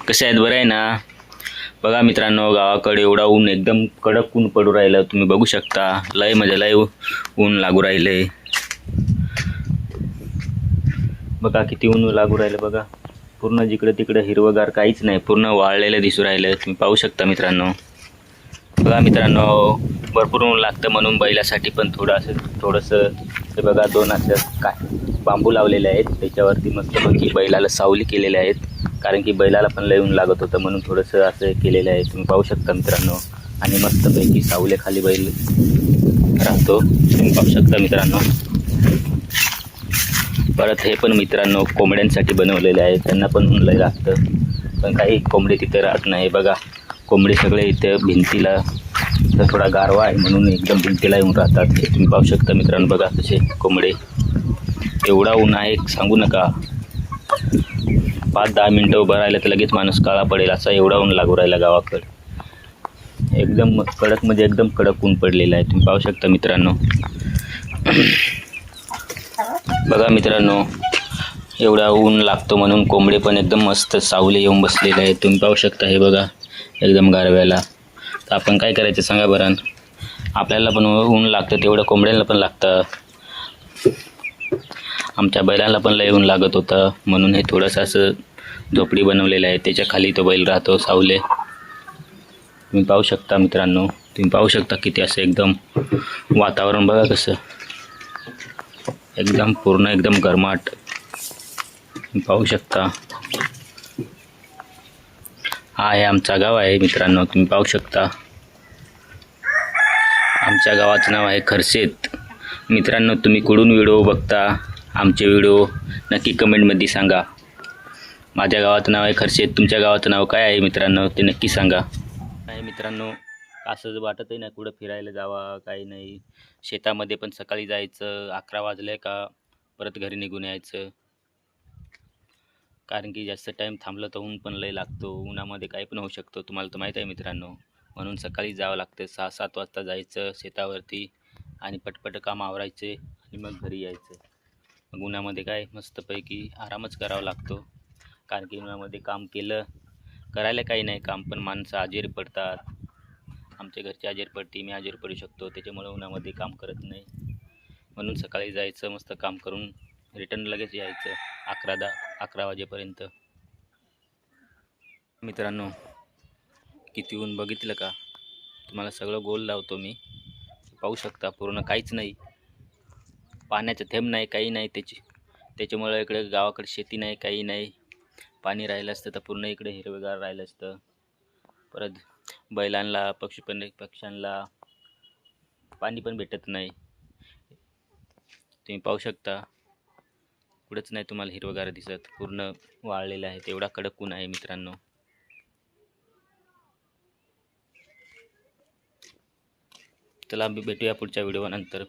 कसे आहेत? बरं आहे ना? बघा मित्रांनो, गावाकडे एवढा ऊन, एकदम कडक ऊन पडू राहिलं. तुम्ही बघू शकता, लय म्हणजे लय ऊन लागू राहिले. बघा किती ऊन लागू राहिलं. बघा पूर्ण जिकडे तिकडे हिरवगार काहीच नाही, पूर्ण वाळलेलं दिसू राहिलं. तुम्ही पाहू शकता मित्रांनो. बघा मित्रांनो, भरपूर ऊन लागतं म्हणून बैलासाठी पण थोडंसं हे बघा, दोन असं काय बांबू लावलेले आहेत. त्याच्यावरती मस्तपैकी बैलाला सावली केलेल्या आहेत, कारण की बैलाला पण लय ऊन लागत होतं म्हणून थोडंसं असं केलेलं आहे. तुम्ही पाहू शकता मित्रांनो. आणि मस्तपैकी सावलीखाली बैल राहतो, तुम्ही पाहू शकता मित्रांनो. परत हे पण मित्रांनो कोंबड्यांसाठी बनवलेले आहे, त्यांना पण ऊन लय लागतं. पण काही कोंबडे तिथे राहत नाही. बघा कोंबडे सगळे इथे भिंतीला, तर थोडा गारवा आहे म्हणून एकदम भिंतीला येऊन राहतात. हे तुम्ही पाहू शकता मित्रांनो. बघा कसे कोंबडे, एवढा ऊन आहे सांगू नका. 5-10 मिनटं उभं राहिलं तर लगेच माणूस काळा पडेल, असा एवढा ऊन लागू राहिला गावाकडे. एकदम कडक म्हणजे एकदम कडक ऊन पडलेलं आहे. तुम्ही पाहू शकता मित्रांनो. बघा मित्रांनो, एवढा ऊन लागतो म्हणून कोंबडे पण एकदम मस्त सावली येऊन बसलेले आहेत. तुम्ही पाहू शकता. हे बघा एकदम गारव्याला. तर आपण काय करायचं सांगा बरं? आपल्याला पण ऊन लागतं तेवढं कोंबड्यांना पण लागतं. आमच्या बैलांना पण लय ऊन लागत होतं म्हणून हे थोडंसं असं झोपडी बनवलेलं आहे, त्याच्या खाली तो बैल राहतो सावले. तुम्ही पाहू शकता मित्रांनो. तुम्ही पाहू शकता किती असं एकदम वातावरण बघा कसं, एकदम पूर्ण एकदम गरमाट. तुम्ही पाहू शकता. हा आहे आमचा गाव आहे मित्रांनो. तुम्ही पाहू शकता. आमच्या गावाचं नाव आहे खरसेत. मित्रांनो, तुम्ही कुठून व्हिडिओ बघता, आमचे व्हिडिओ नक्की कमेंटमध्ये सांगा. माझ्या गावाचं नाव आहे खरसेत, तुमच्या गावाचं नाव काय आहे मित्रांनो ते नक्की सांगा. काय मित्रांनो, असं वाटतही नाही कुठं फिरायला जावा, काही नाही. शेतामध्ये पण सकाळी जायचं, 11 वाजले का परत घरी निघून यायचं, कारण की जास्त टाईम थांबलं तर ऊन पण लय लागतो. उन्हामध्ये काही पण होऊ शकतो, तुम्हाला तर माहीत आहे मित्रांनो. म्हणून सकाळी जावं लागतं. 6-7 वाजता जायचं शेतावरती आणि पटपट काम आवरायचे आणि मग घरी यायचं. मग उन्हामध्ये काय मस्तपैकी आरामच करावा लागतो, कारण की उन्हामध्ये काम केलं, करायला काही नाही काम, पण माणसं आजारी पडतात. आमच्या घरचे आजारी पडते, मी आजारी पडू शकतो, त्याच्यामुळे उन्हामध्ये काम करत नाही. म्हणून सकाळी जायचं, मस्त काम करून रिटर्न लगेच यायचं 11 वाजेपर्यंत. मित्रांनो किती ऊन बघितलं का? तुम्हाला सगळं गोल लावतो मी. पाहू शकता पूर्ण काहीच नाही, पाण्याचं थेंब नाही, काही नाही. त्याच्यामुळे इकडे गावाकडे शेती नाही, काही नाही. पाणी राहिलं असतं तर पूर्ण इकडे हिरवेगार राहिलं असतं. परत बैलांना पक्ष्यांना पाणी पण भेटत नाही. तुम्ही पाहू शकता, कुठंच नाही तुम्हाला हिरवगार दिसत, पूर्ण वाळलेलं आहे. तेवढा कडक ऊन आहे मित्रांनो. चला भेटूया पुढच्या व्हिडिओनंतर.